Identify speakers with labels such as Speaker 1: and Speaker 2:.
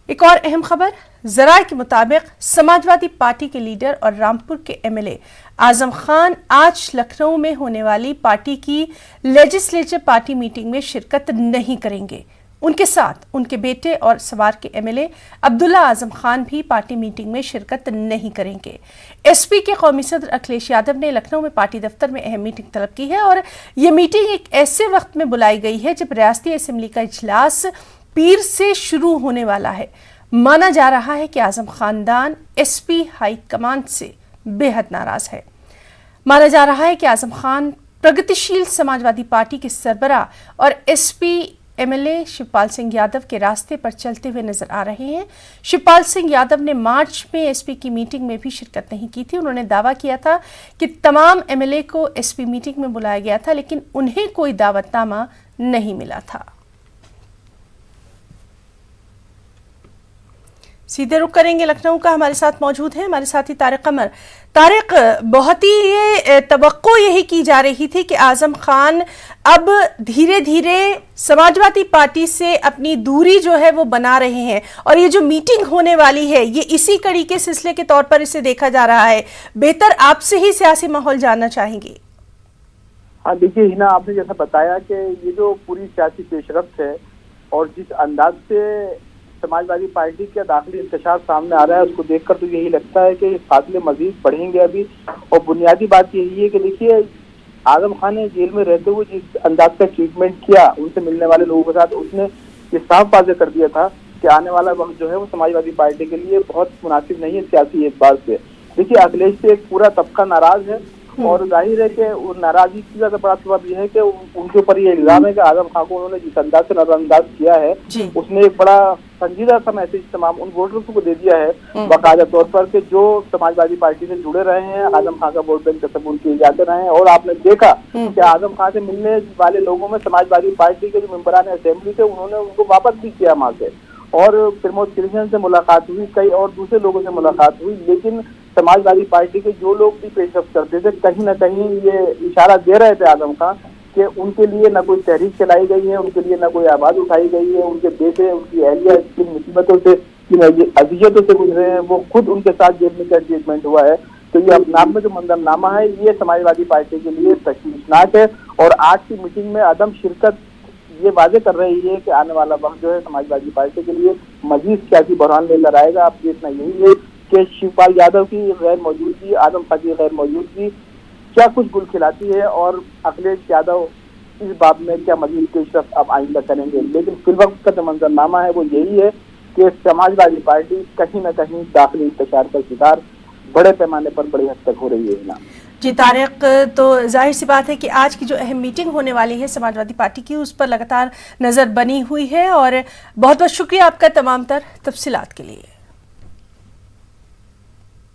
Speaker 1: ایک اور اہم خبر، ذرائع کے مطابق سماجوادی پارٹی کے لیڈر اور رامپور کے ایم ایل اے اعظم خان آج لکھنؤ میں ہونے والی پارٹی کی لیجسلیچر پارٹی میٹنگ میں شرکت نہیں کریں گے۔ ان کے ساتھ ان کے بیٹے اور سوار کے ایم ایل اے عبداللہ اعظم خان بھی پارٹی میٹنگ میں شرکت نہیں کریں گے۔ ایس پی کے قومی صدر اکھلیش یادو نے لکھنؤ میں پارٹی دفتر میں اہم میٹنگ طلب کی ہے اور یہ میٹنگ ایک ایسے وقت میں بلائی گئی ہے جب ریاستی اسمبلی کا اجلاس پیر سے شروع ہونے والا ہے۔ مانا جا رہا ہے کہ اعظم خاندان ایس پی ہائی کمان سے بے حد ناراض ہے۔ مانا جا رہا ہے کہ اعظم خان پرگتیشیل سماجوادی پارٹی کے سربراہ اور S P M L A Shivpal Singh Yadav کے راستے پر چلتے ہوئے نظر آ رہے ہیں۔ شیوپال سنگھ یادو نے مارچ میں ایس پی کی میٹنگ میں بھی شرکت نہیں کی تھی۔ انہوں نے دعویٰ کیا تھا کہ تمام ایم ایل اے کو ایس پی میٹنگ میں بلایا گیا تھا، لیکن انہیں کوئی دعوت نامہ نہیں ملا تھا۔ سیدھے رخ کریں گے لکھنؤ کا، ہمارے ساتھ موجود ہیں ہمارے ساتھی طارق قمر۔ طارق، بہت ہی یہ توقع یہی کی جا رہی تھی کہ اعظم خان اب دھیرے دھیرے سماجوادی پارٹی سے اپنی دوری جو ہے وہ بنا رہے ہیں، اور یہ جو میٹنگ ہونے والی ہے یہ اسی کڑی کے سلسلے کے طور پر اسے دیکھا جا رہا ہے۔ بہتر آپ سے ہی سیاسی ماحول جاننا چاہیں گے۔
Speaker 2: ہاں دیکھیے ہنا، آپ نے جیسا بتایا کہ یہ جو پوری سیاسی پیش رفت ہے اور جس انداز سے سماجوادی پارٹی کا داخلی انتشار سامنے آ رہا ہے، اس کو دیکھ کر تو یہی لگتا ہے کہ فاصلے مزید بڑھیں گے ابھی۔ اور بنیادی بات یہی ہے کہ دیکھیے اعظم خان نے جیل میں رہتے ہوئے جس انداز کا ٹریٹمنٹ کیا ان سے ملنے والے لوگوں کے ساتھ، اس نے یہ صاف واضح کر دیا تھا کہ آنے والا وقت جو ہے وہ سماجوادی پارٹی کے لیے بہت مناسب نہیں ہے سیاسی اعتبار سے۔ دیکھیے اکھلیش سے ایک پورا طبقہ ناراض ہے، اور ظاہر ہے کہ ناراضی کی زیادہ بڑا سبب یہ ہے کہ ان کے اوپر یہ الزام ہے کہ اعظم خان کو انہوں نے جس انداز سے نظر انداز کیا ہے اس نے ایک بڑا سنجیدہ سا میسج تمام ان ووٹروں کو دے دیا ہے باقاعدہ طور پر کہ جو سماجوادی پارٹی سے جڑے رہے ہیں، اعظم خان کا ووٹ بینک تصور کیے جاتے رہے ہیں۔ اور آپ نے دیکھا کہ اعظم خان سے ملنے والے لوگوں میں سماجوادی پارٹی کے جو ممبران اسمبلی تھے انہوں نے ان کو واپس بھی کیا وہاں سے، اور پرمود کرشن سے ملاقات ہوئی، کئی اور دوسرے لوگوں سے ملاقات ہوئی، لیکن سماجوادی پارٹی کے جو لوگ بھی پیش رفت کرتے تھے کہیں نہ کہیں یہ اشارہ دے رہے تھے اعظم خان کہ ان کے لیے نہ کوئی تحریک چلائی گئی ہے، ان کے لیے نہ کوئی آواز اٹھائی گئی ہے، ان کے بیٹے ان کی اہلیہ کن مصیبتوں سے کن اذیتوں سے گزرے ہیں، وہ خود ان کے ساتھ جیل میں ٹریٹمنٹ ہوا ہے۔ تو یہ اپنے آپ میں جو منظرنامہ ہے یہ سماجوادی پارٹی کے لیے تشویشناک ہے، اور آج کی میٹنگ میں عدم شرکت یہ واضح کر رہی ہے کہ آنے والا وقت جو ہے سماجوادی پارٹی کے لیے مزید سیاسی بحران لے کر آئے گا۔ اب دیکھنا یہی ہے کہ شیوپال یادو کی غیر موجودگی، اعظم خان کی غیر موجودگی کیا کچھ گل کھلاتی ہے، اور اکھلیش یادو اس باب میں کیا مزید پیش رفت اب آئندہ کریں گے۔ لیکن فی الوقت کا جو منظرنامہ ہے وہ یہی ہے کہ سماجوادی پارٹی کہیں نہ کہیں داخلی انتشار کا شکار بڑے پیمانے پر بڑی حد تک ہو رہی ہے۔
Speaker 1: جی طارق، تو ظاہر سی بات ہے کہ آج کی جو اہم میٹنگ ہونے والی ہے سماجوادی پارٹی کی اس پر لگاتار نظر بنی ہوئی ہے، اور بہت بہت شکریہ آپ کا تمام تر تفصیلات کے لیے۔